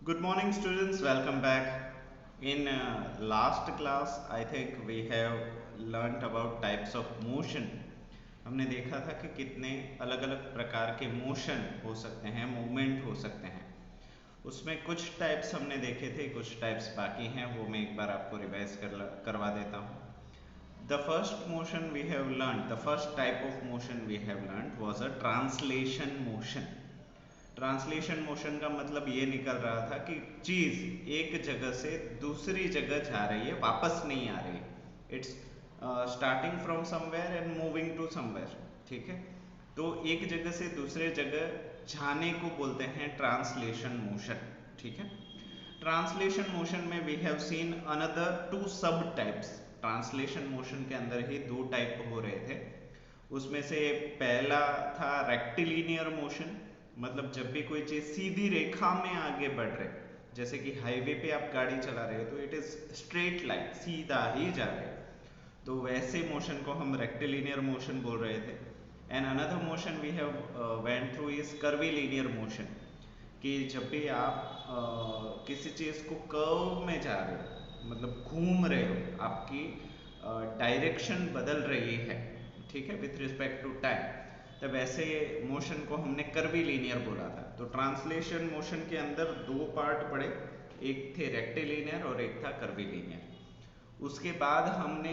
Good morning, students. Welcome back. In last class, I think we have learnt about types of motion. हमने देखा था कि कितने अलग अलग प्रकार के मोशन हो सकते हैं, मूवमेंट हो सकते हैं। उसमें कुछ टाइप्स हमने देखे थे, कुछ टाइप्स बाकी हैं, वो मैं एक बार आपको रिवाइज करवा देता हूँ। The first motion we have learnt, the first type of motion we have learnt was a translation motion. Translation motion का मतलब ये निकल रहा था कि चीज एक जगह से दूसरी जगह जा रही है, वापस नहीं आ रही। It's starting from somewhere and moving to somewhere. ठीक है, तो एक जगह से दूसरे जगह जाने को बोलते हैं ट्रांसलेशन मोशन। ठीक है, ट्रांसलेशन मोशन में we have seen another two sub types. Translation motion के अंदर ही दो टाइप हो रहे थे। उसमें से पहला था रेक्टिलिनियर मोशन, मतलब जब भी कोई चीज सीधी रेखा में आगे बढ़ रहे, जैसे कि हाईवे पे आप गाड़ी चला रहे हो तो इट इज स्ट्रेट लाइन, सीधा ही जा रहे हो, तो वैसे मोशन को हम रेक्टिलिनियर मोशन बोल रहे थे। And another motion we have went through is curvilinear motion, कि जब भी आप किसी चीज को कर्व में जा रहे हो, मतलब घूम रहे हो, आपकी डायरेक्शन बदल रही है, ठीक है, विथ रिस्पेक्ट टू टाइम, तब ऐसे मोशन को हमने कर्वीलिनियर बोला था। तो ट्रांसलेशन मोशन के अंदर दो पार्ट पड़े, एक थे रेक्टिलिनियर और एक था कर्वीलिनियर। उसके बाद हमने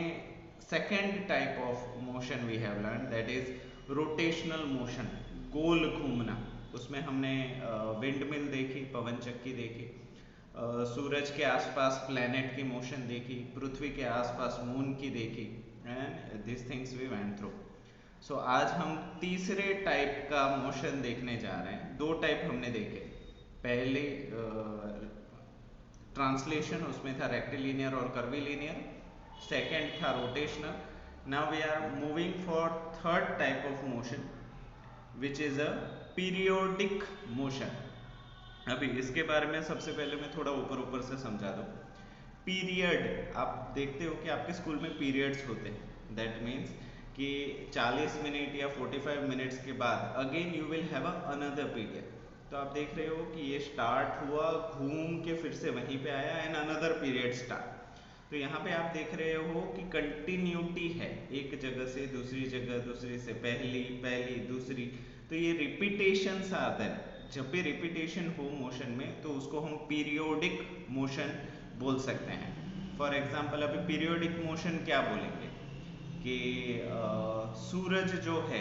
second type of motion we have learn, that is rotational motion, गोल घूमना। उसमें हमने विंड मिल देखी, पवन चक्की देखी, सूरज के आसपास प्लैनेट की मोशन देखी, पृथ्वी के आसपास मून की देखी, and this things we went through. So आज हम तीसरे टाइप का मोशन देखने जा रहे हैं। दो टाइप हमने देखे, पहले ट्रांसलेशन, उसमें था रेक्टिलिनियर और कर्वीलिनियर, सेकेंड था rotational. Now we are moving for third type of motion which is a periodic motion. अभी इसके बारे में सबसे पहले मैं थोड़ा ऊपर ऊपर से समझा दूं। पीरियड, आप देखते हो कि आपके स्कूल में पीरियड्स होते हैं, दैट मीन्स कि 40 मिनट या 45 मिनट्स के बाद again you will have another period. तो आप देख रहे हो कि ये स्टार्ट हुआ, घूम के फिर से वहीं पे आया, एंड अनदर पीरियड स्टार्ट। तो यहाँ पे आप देख रहे हो कि कंटिन्यूटी है, एक जगह से दूसरी जगह, दूसरी से पहली, पहली दूसरी, तो ये रिपीटेशंस आते हैं। जब भी रिपीटेशन हो मोशन में तो उसको हम पीरियोडिक मोशन बोल सकते हैं। फॉर एग्जाम्पल अभी पीरियोडिक मोशन क्या बोलेंगे कि सूरज जो है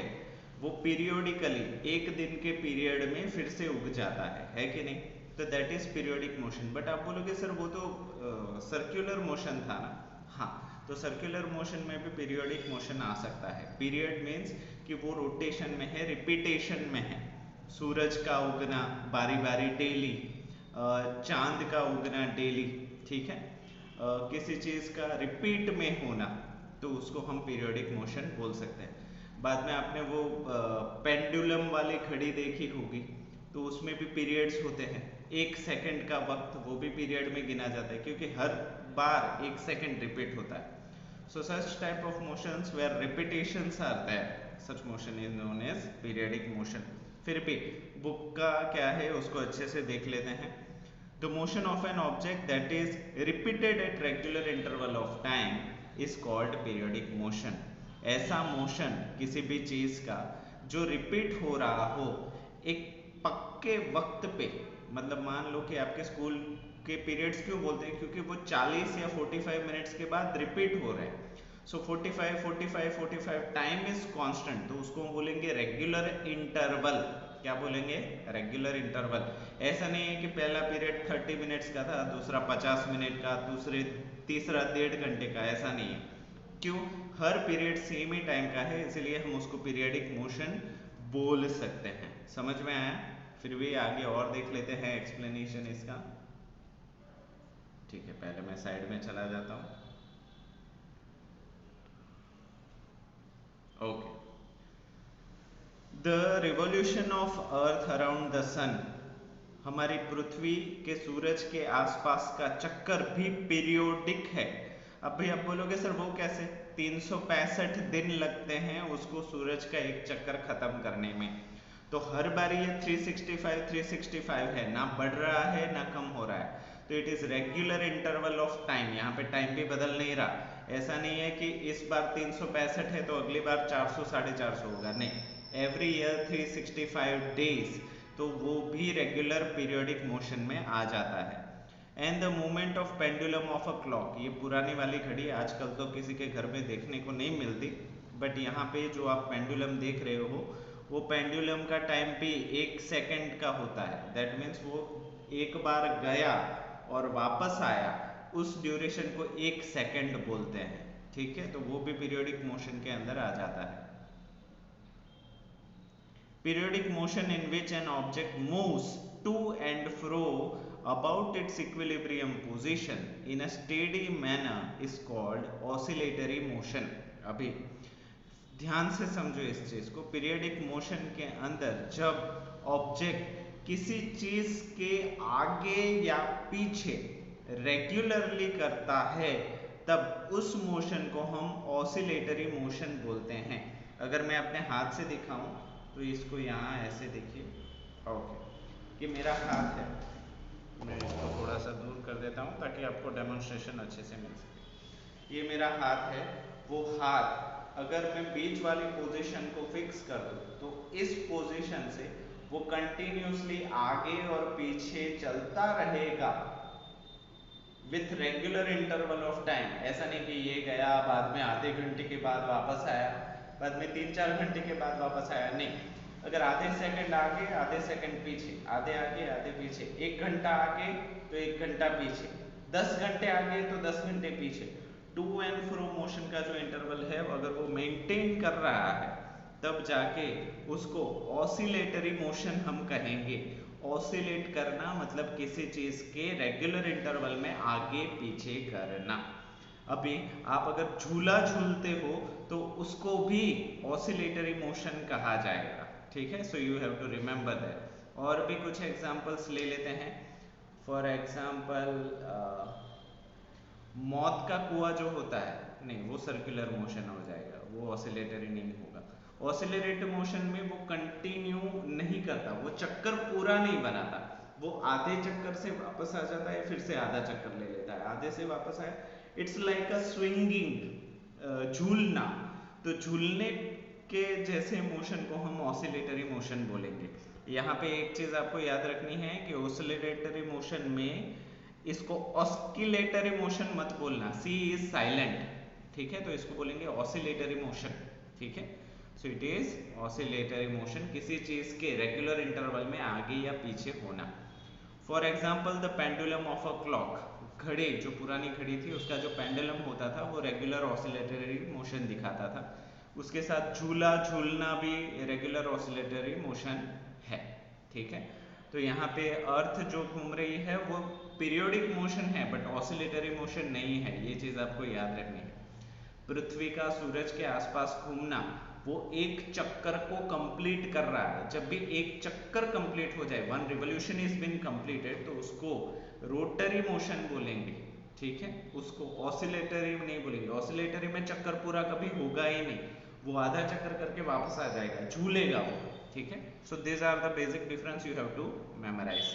वो पीरियोडिकली एक दिन के पीरियड में फिर से उग जाता है कि नहीं, तो that is periodic motion. But आप बोलोगे सर वो तो सर्कुलर मोशन था ना। हाँ, तो सर्कुलर मोशन में भी पीरियोडिक मोशन आ सकता है। पीरियड मीन्स कि वो रोटेशन में है, रिपीटेशन में है। सूरज का उगना बारी बारी डेली, चांद का उगना डेली, ठीक है, किसी चीज का रिपीट में होना, तो उसको हम पीरियोडिक मोशन बोल सकते हैं। बाद में आपने वो पेंडुलम वाली घड़ी देखी होगी, तो उसमें भी पीरियड्स होते हैं। एक सेकंड का वक्त वो भी पीरियड में गिना जाता है, क्योंकि हर बार एक सेकंड रिपीट होता है। So such type of motions where repetitions are there, such motion is known as periodic motion. फिर भी बुक का क्या है उसको अच्छे से देख लेते हैं। The motion of an object that is repeated at regular interval of time is called periodic motion. ऐसा मोशन किसी भी चीज का जो रिपीट हो रहा हो एक पक्के वक्त पे, मतलब मान लो कि आपके स्कूल के पीरियड्स क्यों बोलते हैं, क्योंकि वो 40 या 45 मिनट्स के बाद रिपीट हो रहे हैं। सो 45 45 45 टाइम इज कांस्टेंट, तो उसको हम बोलेंगे रेगुलर इंटरवल। क्या बोलेंगे? Regular interval. ऐसा नहीं है कि पहला पीरियड 30 मिनट्स का था, दूसरा 50 मिनट का, तीसरा 1.5 घंटे का, ऐसा नहीं है। क्यों? हर पीरियड सेम ही टाइम का है, इसलिए हम उसको पीरियडिक मोशन बोल सकते हैं। समझ में आया? फिर भी आगे और देख लेते हैं एक्सप्लेनेशन इसका। ठीक है, पहले मैं साइड में चला जाता हूँ। Okay, the revolution of earth around the sun, हमारी पृथ्वी के सूरज के आसपास का चक्कर भी पीरियोडिक है। अब भी आप बोलोगे सर वो कैसे? 365 दिन लगते हैं उसको सूरज का एक चक्कर खत्म करने में। तो हर बार ये 365 है, ना बढ़ रहा है ना कम हो रहा है, तो it is regular interval of time. यहाँ पे टाइम भी बदल नहीं रहा, ऐसा नहीं है कि इस बार 365 है तो अगली बार 400 450 होगा, नहीं, एवरी ईयर 365 डेज, तो वो भी रेगुलर पीरियोडिक मोशन में आ जाता है। And the movement of pendulum of a clock, ये पुरानी वाली घड़ी आजकल तो किसी के घर में देखने को नहीं मिलती, बट यहाँ पे जो आप पेंडुलम देख रहे हो वो पेंडुलम का टाइम भी 1 सेकंड का होता है। दैट मीन्स वो एक बार गया और वापस आया, उस ड्यूरेशन को 1 सेकंड बोलते हैं, ठीक है, तो वो भी पीरियोडिक मोशन के अंदर आ जाता है। Periodic motion in which an object moves to and fro about its equilibrium position in a steady manner is called oscillatory motion। अभी ध्यान से समझो इस चीज को, पीरियोडिक मोशन के अंदर जब ऑब्जेक्ट किसी चीज के आगे या पीछे रेगुलरली करता है तब उस मोशन को हम ऑसिलेटरी मोशन बोलते हैं। अगर मैं अपने हाथ से दिखाऊं तो इसको यहाँ ऐसे देखिए, ओके, कि मेरा हाथ है, मैं इसको थोड़ा सा दूर कर देता हूँ ताकि आपको डेमोन्स्ट्रेशन अच्छे से मिल सके। ये मेरा हाथ है, वो हाथ अगर मैं बीच वाली पोजीशन को फिक्स कर दूँ तो इस पोजीशन से वो कंटिन्यूसली आगे और पीछे चलता रहेगा with regular interval of time. ऐसा नहीं कि ये गया बाद में आधे घंटे के बाद वापस आया, बाद में 3-4 घंटे के बाद वापस आया, नहीं, अगर आधे सेकंड आगे आधे सेकंड पीछे, आधे आगे आधे पीछे, 1 घंटा आगे तो 1 घंटा पीछे, 10 घंटे आगे तो 10 घंटे पीछे, टू एंड फ्रो मोशन का जो इंटरवल है अगर वो मेंटेन कर रहा है तब जाके उसको ऑसिलेटरी मोशन हम कहेंगे। ऑसिलेट करना मतलब किसी चीज के रेगुलर इंटरवल में आगे पीछे करना। अभी आप अगर झूला झूलते हो तो उसको भी ऑसिलेटरी मोशन कहा जाएगा, ठीक है, so you have to remember that. और भी कुछ एग्जांपल्स ले लेते हैं। फॉर एग्जांपल मौत का कुआं जो होता है, नहीं वो सर्कुलर मोशन हो जाएगा, वो ऑसिलेटरी नहीं होगा। ऑसिलेटरी मोशन में वो कंटिन्यू नहीं करता, वो चक्कर पूरा नहीं बनाता, वो आधे चक्कर से वापस आ जाता है, फिर से आधा चक्कर ले लेता है, आधे से वापस आया, इट्स लाइक अ स्विंगिंग, झूलना। तो झूलने के जैसे मोशन को हम ऑसिलेटरी मोशन बोलेंगे। यहाँ पे एक चीज आपको याद रखनी है कि ऑसिलेटरी मोशन में इसको ऑस्किलेटरी मोशन मत बोलना, सी इज साइलेंट, ठीक है, तो इसको बोलेंगे ऑसिलेटरी मोशन, ठीक है, so it is oscillatory motion, किसी चीज के रेगुलर इंटरवल में आगे या पीछे होना। For example the pendulum of a clock, घड़ी, जो पुरानी घड़ी थी उसका जो पेंडुलम होता था वो रेगुलर ऑसिलेटरी मोशन दिखाता था, उसके साथ झूला झूलना भी रेगुलर ऑसिलेटरी मोशन है, ठीक है। तो यहाँ पे अर्थ जो घूम रही है वो पीरियोडिक मोशन है बट ऑसिलेटरी मोशन नहीं है, ये चीज आपको याद रखनी है। पृथ्वी का सूरज के आसपास घूमना, वो एक चक्कर को कंप्लीट कर रहा है, जब भी एक चक्कर कंप्लीट हो जाए, one revolution is been completed, तो उसको रोटरी मोशन बोलेंगे, ठीक है, उसको ऑसिलेटरी नहीं बोलेंगे। ऑसिलेटरी में चक्कर पूरा कभी होगा ही नहीं, वो आधा चक्कर करके वापस आ जाएगा, झूलेगा वो, ठीक है। So this are the basic difference you have to memorise.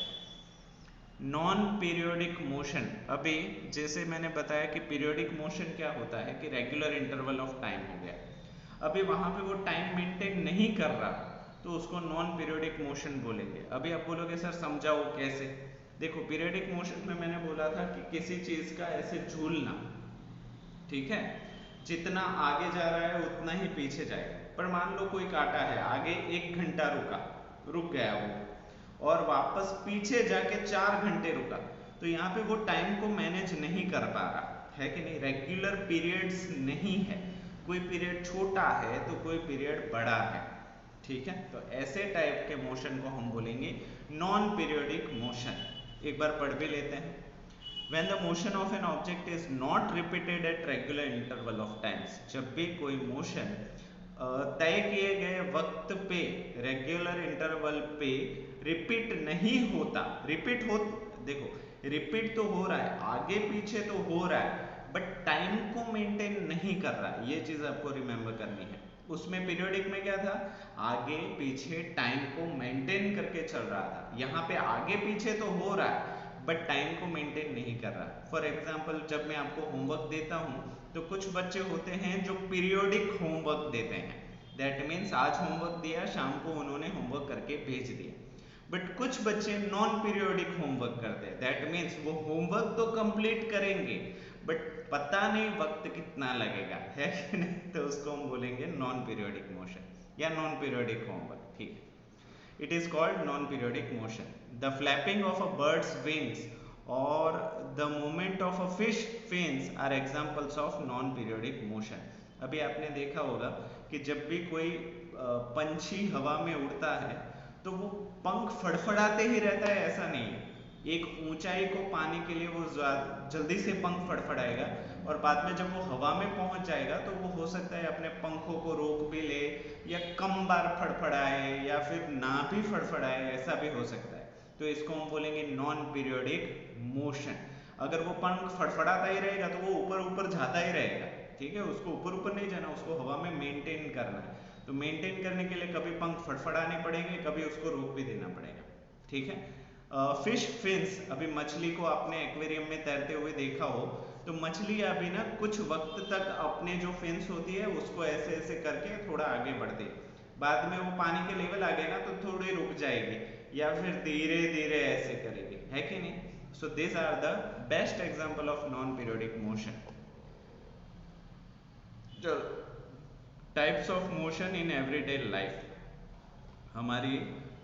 Non periodic motion, अभी जैसे मैंने बताया कि पीरियोडिक मोशन क्या होता है कि रेगुलर इंटरवल ऑफ टाइम हो गया, अभी वहां पे वो टाइम मेंटेन नहीं कर रहा तो उसको नॉन पीरियोडिक मोशन बोलेंगे। अभी आप बोलोगे सर समझाओ कैसे, देखो पीरियोडिक मोशन में मैंने बोला था कि किसी चीज का ऐसे झूलना, ठीक है, जितना आगे जा रहा है उतना ही पीछे जाएगा, पर मान लो कोई कांटा है, आगे 1 घंटा रुक गया वो और वापस पीछे जाके 4 घंटे रुका, तो यहाँ पे वो टाइम को मैनेज नहीं कर पा रहा है कि नहीं, रेगुलर पीरियड्स नहीं है, कोई पीरियड छोटा है तो कोई पीरियड बड़ा है, ठीक है। तो ऐसे टाइप के मोशन को हम बोलेंगे नॉन पीरियोडिक मोशन। एक बार पढ़ भी लेते हैं। When the motion of an object is not repeated at regular interval of times, जब भी कोई मोशन तय किए गए वक्त पे रेगुलर इंटरवल पे रिपीट नहीं होता, देखो रिपीट तो हो रहा है, आगे पीछे तो हो रहा है, बट टाइम को मेंटेन नहीं कर रहा है, ये चीज आपको रिमेंबर करनी है। उसमें पीरियोडिक में क्या था, आगे पीछे टाइम को मेंटेन करके चल रहा था। यहाँ पे आगे पीछे तो हो रहा है बट टाइम को मेंटेन नहीं कर रहा। फॉर एग्जाम्पल, जब मैं आपको होमवर्क देता हूँ तो कुछ बच्चे होते हैं जो पीरियोडिक होमवर्क देते हैं। दैट मीन्स आज होमवर्क दिया, शाम को उन्होंने होमवर्क करके भेज दिया। बट कुछ बच्चे नॉन पीरियोडिक होमवर्क करते हैं। दैट मीन्स वो होमवर्क तो कंप्लीट करेंगे बट पता नहीं वक्त कितना लगेगा, है कि नहीं, तो उसको हम बोलेंगे नॉन पीरियोडिक मोशन या नॉन पीरियोडिक होमवर्क। ठीक है, it is called non periodic motion. The flapping of a birds wings और the movement of a fish fins are examples of non periodic motion. अभी आपने देखा होगा कि जब भी कोई पंछी हवा में उड़ता है तो वो पंख फड़फड़ाते ही रहता है, ऐसा नहीं है। एक ऊंचाई को पाने के लिए वो जल्दी से पंख फड़फड़ाएगा और बाद में जब वो हवा में पहुंच जाएगा तो वो हो सकता है अपने पंखों को रोक भी ले या कम बार फड़फड़ाए या फिर ना भी फड़फड़ाए, ऐसा भी हो सकता है। तो इसको हम बोलेंगे नॉन पीरियोडिक मोशन। अगर वो पंख फड़फड़ाता ही रहेगा तो वो ऊपर ऊपर जाता ही रहेगा, ठीक है, उसको ऊपर ऊपर नहीं जाना, उसको हवा में मेंटेन करना है। तो मेंटेन करने के लिए कभी पंख फड़फड़ाने पड़ेंगे, कभी उसको रोक भी देना पड़ेगा। ठीक है, फिश फिन्स, अभी मछली को आपने एक्वेरियम में तैरते हुए देखा हो तो मछली अभी ना कुछ वक्त तक अपने जो फिन्स होती है उसको ऐसे ऐसे करके थोड़ा आगे बढ़ती है, बाद में वो पानी के लेवल आ गए ना तो थोड़ी रुक जाएगी या फिर धीरे धीरे ऐसे करेगी, है कि नहीं। So this are the best example of non periodic motion. चलो, types of motion in everyday life, हमारी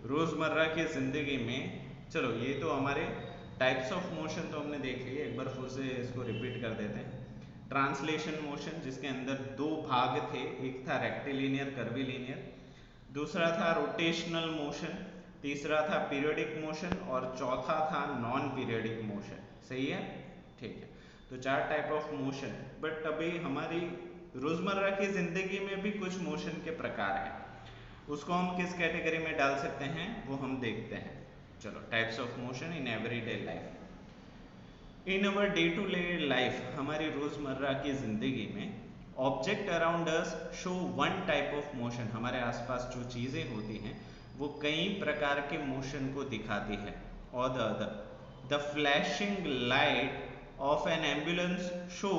रोजमर्रा की जिंदगी में। चलो, ये तो हमारे टाइप्स ऑफ मोशन तो हमने देख लिए, एक बार फिर से इसको रिपीट कर देते हैं। ट्रांसलेशन मोशन, जिसके अंदर दो भाग थे, एक था रेक्टिलिनियर कर्विलिनियर, दूसरा था रोटेशनल मोशन, तीसरा था पीरियोडिक मोशन और चौथा था नॉन पीरियोडिक मोशन। सही है, ठीक है। तो चार टाइप ऑफ मोशन। बट अभी हमारी रोजमर्रा की जिंदगी में भी कुछ मोशन के प्रकार हैं, उसको हम किस कैटेगरी में डाल सकते हैं वो हम देखते हैं। चलो, types of motion in everyday life. In our day to day life, हमारी रोजमर्रा की जिंदगी में object around us show one type of motion. हमारे आसपास जो चीजें होती हैं वो कई प्रकार के मोशन को दिखाती है। और the other, the flashing light of N ambulance show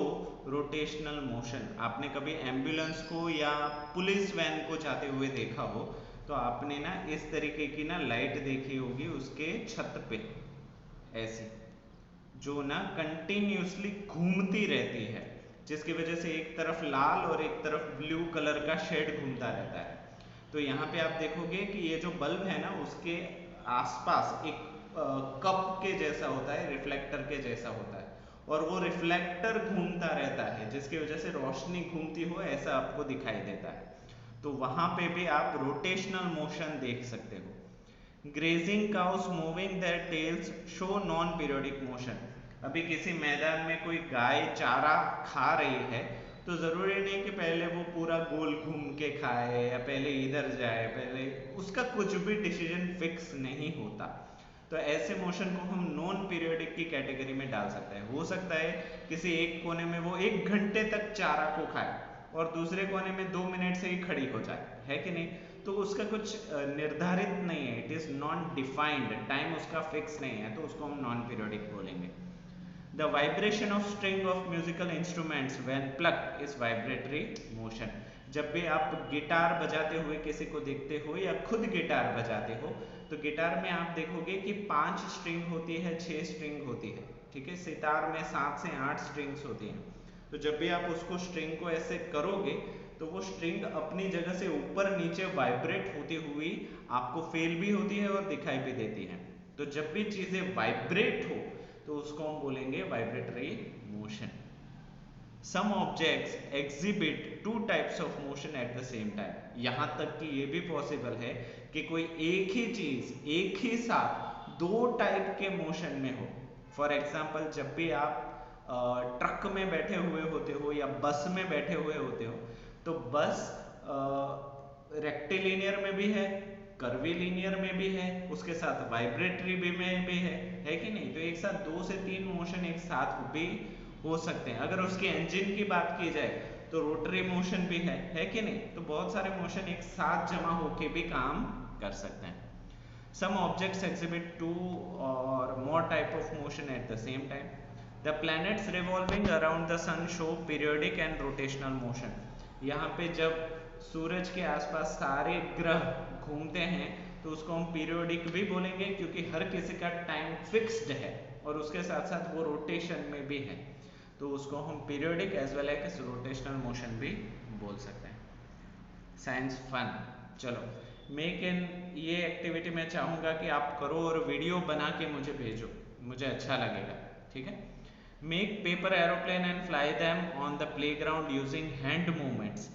rotational motion. आपने कभी एम्बुलेंस को या पुलिस वैन को जाते हुए देखा हो तो आपने ना इस तरीके की ना लाइट देखी होगी उसके छत पे, ऐसी जो ना कंटिन्यूसली घूमती रहती है, जिसकी वजह से एक तरफ लाल और एक तरफ ब्लू कलर का शेड घूमता रहता है। तो यहाँ पे आप देखोगे कि ये जो बल्ब है ना उसके आसपास एक कप के जैसा होता है, रिफ्लेक्टर के जैसा होता है, और वो रिफ्लेक्टर घूमता रहता है जिसकी वजह से रोशनी घूमती हो ऐसा आपको दिखाई देता है। तो वहां पे भी आप रोटेशनल मोशन देख सकते हो। Grazing cows moving there tales show non periodic motion. अभी किसी मैदान में कोई गाय चारा खा रही है तो जरूरी नहीं कि पहले वो पूरा गोल घूम के खाए या पहले इधर जाए, पहले उसका कुछ भी डिसीजन फिक्स नहीं होता। तो ऐसे मोशन को हम नॉन पीरियोडिक की कैटेगरी में डाल सकते हैं। हो सकता है किसी एक कोने में वो 1 घंटे तक चारा को खाए और दूसरे कोने में 2 मिनट से ही खड़ी हो जाए, है कि नहीं। तो उसका कुछ निर्धारित नहीं है, it is non defined, time उसका फिक्स नहीं है, तो उसको हम नॉन पीरियोडिक बोलेंगे। The vibration of string of musical instruments when plucked is vibratory motion. जब भी आप गिटार बजाते हुए किसी को देखते हो या खुद गिटार बजाते हो तो गिटार में आप देखोगे कि 5 स्ट्रिंग होती है, 6 स्ट्रिंग होती है, ठीक है। सितार में 7 से 8 स्ट्रिंग्स होती हैं। तो जब भी आप उसको स्ट्रिंग को ऐसे करोगे तो वो स्ट्रिंग अपनी जगह से ऊपर नीचे वाइब्रेट होती हुई आपको फील भी होती है और दिखाई भी देती है। तो जब भी चीजें वाइब्रेट हो तो उसको हम बोलेंगे vibratory motion. Some objects exhibit two types of motion at the same time. यहाँ तक कि ये भी पॉसिबल है कि कोई एक ही चीज एक ही साथ 2 टाइप के मोशन में हो। फॉर एग्जाम्पल, जब भी आप ट्रक में बैठे हुए होते हो या बस में बैठे हुए होते हो तो बस रेक्टिलिनियर में भी है, कर्विलिनियर में भी है, उसके साथ वाइब्रेटरी में भी है कि नहीं। तो एक साथ 2 से 3 मोशन एक साथ भी हो सकते हैं। अगर उसके इंजन की बात की जाए तो रोटरी मोशन भी है कि नहीं? तो बहुत सारे मोशन एक साथ जमा होके भी काम कर सकते हैं. Some objects exhibit two or more type of motion at the same time. The planets revolving around the sun show periodic and rotational motion. यहाँ पे जब सूरज के आसपास सारे ग्रह घूमते हैं तो उसको हम पीरियोडिक भी बोलेंगे, क्योंकि हर किसी का टाइम फिक्स्ड है और उसके साथ साथ वो रोटेशन में भी है, तो उसको हम periodic as well as rotational motion भी बोल सकते हैं. Science fun. चलो मेक इन ये एक्टिविटी मैं चाहूँगा कि आप करो और वीडियो बना के मुझे भेजो, मुझे अच्छा लगेगा. ठीक है. Make paper aeroplane and fly them on the playground using hand movements.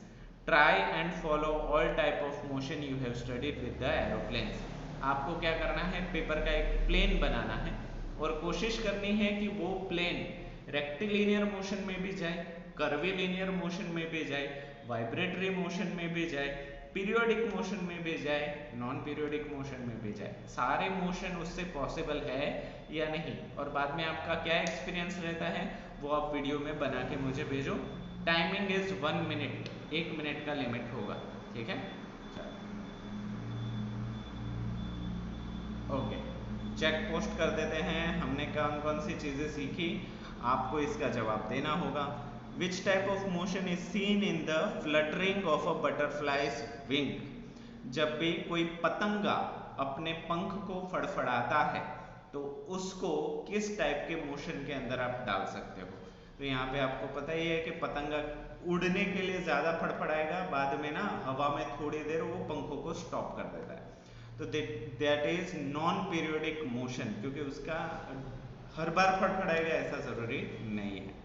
Try and follow all type of motion you have studied with the aeroplanes. आपको क्या करना है, पेपर का एक प्लेन बनाना है और कोशिश करनी है कि वो प्लेन रेक्टिलिनियर मोशन में भी जाए, कर्विलिनियर मोशन में भी जाए, वाइब्रेटरी मोशन में भी जाए, पीरियोडिक मोशन में भी जाए, नॉन पीरियोडिक मोशन में भी जाए. सारे मोशन उससे पॉसिबल है या नहीं, और बाद में आपका क्या एक्सपीरियंस रहता है वो आप वीडियो में बना के मुझे भेजो. टाइमिंग इज 1 मिनट, 1 मिनट का लिमिट होगा. ठीक है. ओके, चेक पोस्ट कर देते हैं. हमने कौन कौन सी चीज़ें सीखी, आपको इसका जवाब देना होगा. Which type of motion is seen in the fluttering of a butterfly's wing? जब भी कोई पतंगा अपने पंख को फड़फड़ाता है तो उसको किस टाइप के मोशन के अंदर आप डाल सकते हो. तो यहाँ पे आपको पता ही है कि पतंगा उड़ने के लिए ज़्यादा फड़फड़ाएगा, बाद में ना हवा में थोड़ी देर वो पंखों को स्टॉप कर देता है, तो that is non periodic motion, क्योंकि उसका हर बार फड़फड़ाएगा ऐसा ज़रूरी नहीं है.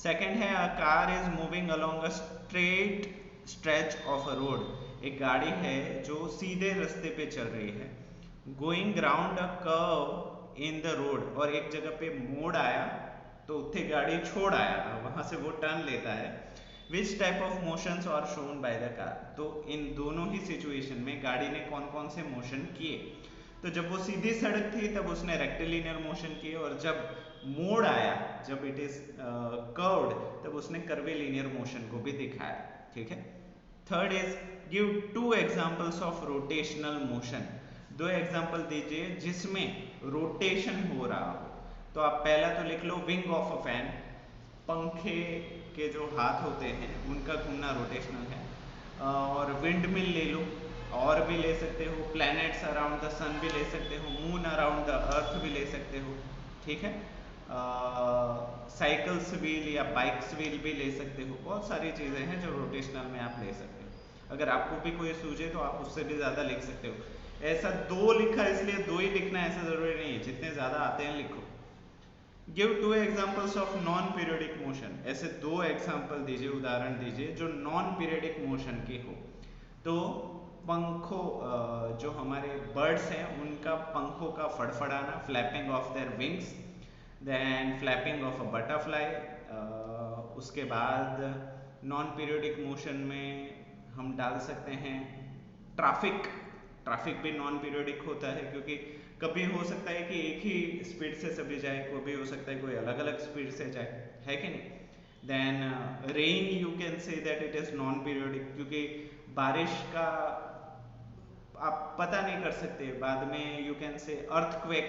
सेकेंड है a car is moving along a straight stretch of a road. एक गाड़ी है जो सीधे रास्ते पे चल रही है. Going round a curve in the road, और एक जगह पे मोड़ आया तो उत्थे गाड़ी छोड़ आया, वहां से वो टर्न लेता है. Which type of motions are shown by the car. तो इन दोनों ही सिचुएशन में गाड़ी ने कौन कौन से मोशन किए. तो जब वो सीधी सड़क थी तब उसने रेक्टिलिनियर मोशन किए, और जब मोड़ आया, जब इट इज कर्व्ड, तब उसने कर्विलिनियर मोशन को भी दिखाया. ठीक है. Third is give 2 examples of rotational motion. 2 example दीजिए जिसमें रोटेशन हो रहा हो. तो आप पहला तो लिख low wing of a fan. पंखे के जो हाथ होते हैं उनका घूमना रोटेशनल है. और विंड मिल ले लो, और भी ले सकते हो. प्लैनेट्स अराउंड द सन भी ले सकते हो. मून अराउंड द अर्थ भी ले सकते हो. ठीक है. साइकिल्स व्हील या बाइक्स व्हील भी ले सकते हो. बहुत सारी चीज़ें हैं जो रोटेशनल में आप ले सकते हो. अगर आपको भी कोई सूझे तो आप उससे भी ज़्यादा लिख सकते हो. ऐसा 2 लिखा इसलिए 2 ही लिखना ऐसा ज़रूरी नहीं है, जितने ज़्यादा आते हैं लिखो. Give 2 examples of non periodic motion. ऐसे 2 एग्जाम्पल दीजिए, उदाहरण दीजिए जो नॉन पीरियोडिक मोशन के हो. तो पंखों, जो हमारे बर्ड्स हैं उनका पंखों का फड़फड़ाना, flapping of their wings. Then flapping of a butterfly. उसके बाद नॉन पीरियोडिक मोशन में हम डाल सकते हैं ट्रैफिक. ट्रैफिक भी नॉन पीरियोडिक होता है, क्योंकि कभी हो सकता है कि एक ही स्पीड से सभी जाए, कभी हो सकता है कोई अलग अलग स्पीड से जाए, है कि नहीं. Then rain you can say that it is non periodic, क्योंकि बारिश का आप पता नहीं कर सकते. बाद में यू कैन से अर्थक्वेक,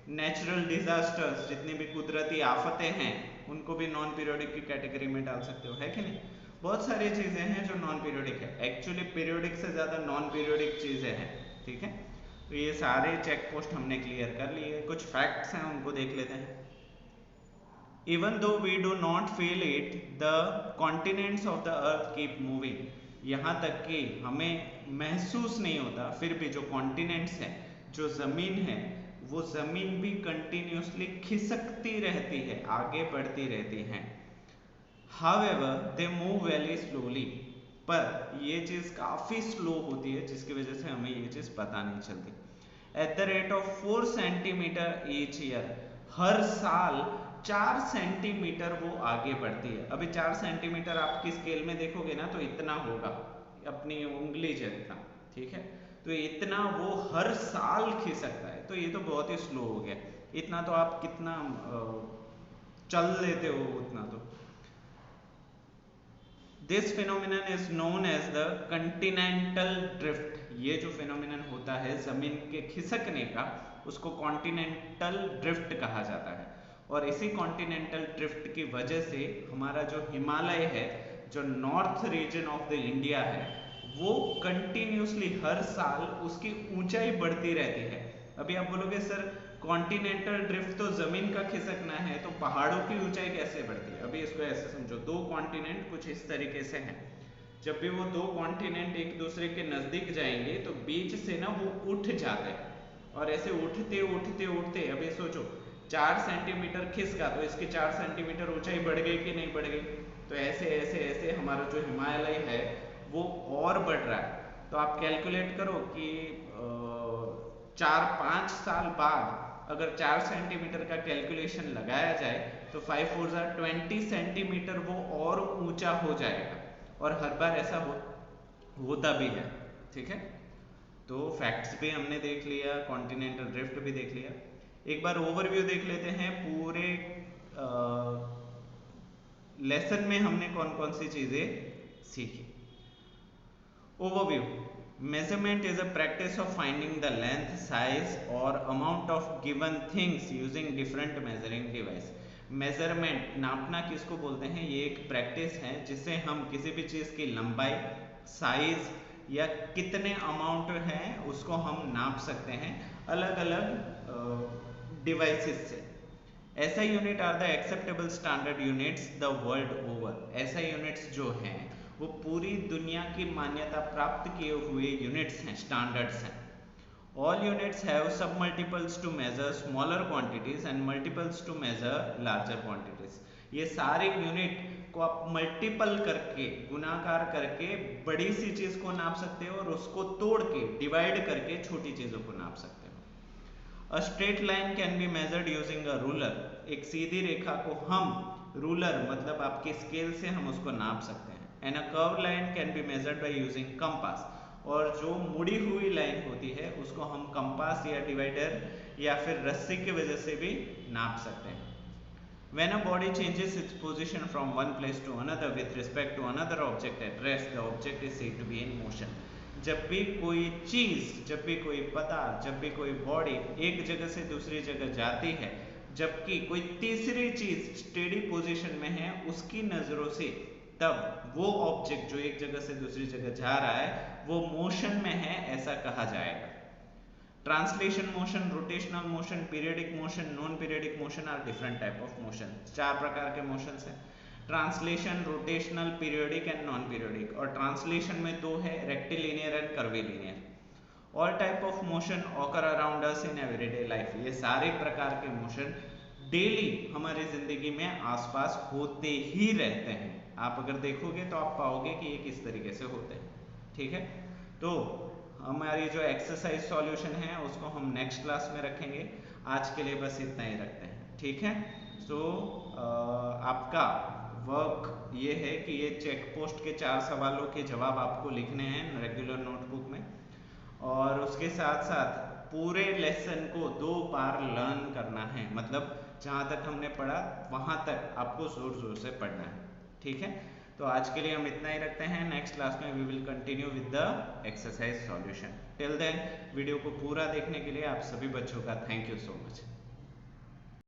नेचुरल डिजास्टर्स, जितनी भी कुदरती आफतें हैं उनको भी नॉन पीरियोडिक की कैटेगरी में डाल सकते हो, है कि नहीं. बहुत सारी चीज़ें हैं जो नॉन पीरियोडिक है. एक्चुअली पीरियोडिक से ज़्यादा नॉन पीरियोडिक चीज़ें हैं. ठीक है. तो ये सारे चेक पोस्ट हमने क्लियर कर लिए. कुछ फैक्ट्स हैं उनको देख लेते हैं. Even though we do not feel it, the continents of the earth keep moving. यहाँ तक कि हमें महसूस नहीं होता, फिर भी जो कॉन्टिनेंट्स हैं, जो ज़मीन है, वो ज़मीन भी कंटिन्यूसली खिसकती रहती है, आगे बढ़ती रहती हैं. However, they move very slowly. पर ये चीज़ काफ़ी स्लो होती है, जिसकी वजह से हमें ये चीज़ पता नहीं चलती. At the rate of 4 centimetre each year, हर साल 4 सेंटीमीटर वो आगे बढ़ती है. अभी 4 सेंटीमीटर आपकी स्केल में देखोगे ना तो इतना होगा, अपनी उंगली जितना. ठीक है. तो इतना वो हर साल खिसकता है. तो ये तो बहुत ही स्लो हो गया. इतना तो आप कितना चल लेते हो उतना तो. This phenomenon is known as the continental drift. ये जो फिनोमिनन होता है जमीन के खिसकने का, उसको कॉन्टिनेंटल ड्रिफ्ट कहा जाता है। और इसी कॉन्टिनेंटल ड्रिफ्ट की वजह से हमारा जो हिमालय है, जो north region of the India है, वो कंटिन्यूसली हर साल उसकी ऊंचाई बढ़ती रहती है। अभी आप बोलोगे सर कॉन्टिनेंटल ड्रिफ्ट तो जमीन का खिसकना है, तो पहाड़ों की ऊंचाई कैसे बढ़ती है? अभी इसको ऐसे समझो, दो कॉन्टिनेंट कुछ इस तरीके से हैं। जब भी वो दो कॉन्टिनेंट एक दूसरे के नजदीक जाएंगे तो बीच से ना वो उठ जाते हैं, और ऐसे उठते उठते उठते, अभी सोचो 4 सेंटीमीटर खिसका तो इसकी 4 सेंटीमीटर ऊंचाई बढ़ गई कि नहीं बढ़ गई? तो ऐसे ऐसे ऐसे हमारा जो हिमालय है वो और बढ़ रहा है। तो आप कैलकुलेट करो कि 4-5 साल बाद अगर 4 सेंटीमीटर का कैलकुलेशन लगाया जाए तो 5 4 20 सेंटीमीटर वो और ऊंचा हो जाएगा, और हर बार ऐसा होता भी है। ठीक है, तो फैक्ट्स भी हमने देख लिया, कॉन्टिनेंटल ड्रिफ्ट भी देख लिया। एक बार ओवरव्यू देख लेते हैं पूरे लेसन में हमने कौन कौन सी चीजें सीखी। Overview. Measurement is a practice of finding the length, size or amount of given things using different measuring device. Measurement, नापना किसको बोलते हैं? ये एक प्रैक्टिस है जिससे हम किसी भी चीज़ की लंबाई, साइज या कितने अमाउंट है उसको हम नाप सकते हैं अलग अलग डिवाइसेस से। SI unit are the acceptable standard units the world over. SI units जो हैं वो पूरी दुनिया की मान्यता प्राप्त किए हुए यूनिट्स हैं, स्टैंडर्ड्स हैं। All units have sub multiples to measure smaller quantities and multiples to measure larger quantities. ये सारे यूनिट को आप मल्टीपल करके, गुणाकार करके बड़ी सी चीज को नाप सकते हो, और उसको तोड़ के, डिवाइड करके छोटी चीजों को नाप सकते हो। A straight line can be measured using a ruler. एक सीधी रेखा को हम रूलर मतलब आपके स्केल से हम उसको नाप सकते हैं। And a curve line can be measured by using compass. और जो मुड़ी हुई लाइन होती है उसको हम कंपास या डिवाइडर या फिर रस्सी की वजह से भी नाप सकते हैं। When a body changes its position from one place to another with respect to another object at rest, the object is said to be in motion. जब भी कोई चीज, जब भी कोई पदार्थ, जब भी कोई बॉडी एक जगह से दूसरी जगह जाती है, जबकि कोई तीसरी चीज स्टेडी पोजीशन में है उसकी नजरों से, तब वो ऑब्जेक्ट जो एक जगह से दूसरी जगह जा रहा है वो मोशन में है, ऐसा कहा जाएगा। Translation motion, rotational motion, periodic motion, non periodic motion are different type of motion. 4 प्रकार के मोशंस हैं, translation, rotational, periodic and non periodic. और ट्रांसलेशन में 2 है, rectilinear and curvilinear. All type of motion occur around us in everyday life. ये सारे प्रकार के मोशन डेली हमारी जिंदगी में आसपास होते ही रहते हैं। आप अगर देखोगे तो आप पाओगे कि ये किस तरीके से होते हैं। ठीक है, तो हमारी जो एक्सरसाइज सॉल्यूशन है उसको हम नेक्स्ट क्लास में रखेंगे। आज के लिए बस इतना ही रखते हैं। ठीक है, तो आपका वर्क ये है कि ये चेक पोस्ट के 4 सवालों के जवाब आपको लिखने हैं रेगुलर नोटबुक में, और उसके साथ साथ पूरे लेसन को 2 बार लर्न करना है। मतलब जहाँ तक हमने पढ़ा वहाँ तक आपको जोर जोर से पढ़ना है। ठीक है, तो आज के लिए हम इतना ही रखते हैं। नेक्स्ट क्लास में we will continue with the exercise solution. Till then video को पूरा देखने के लिए आप सभी बच्चों का थैंक यू सो मच।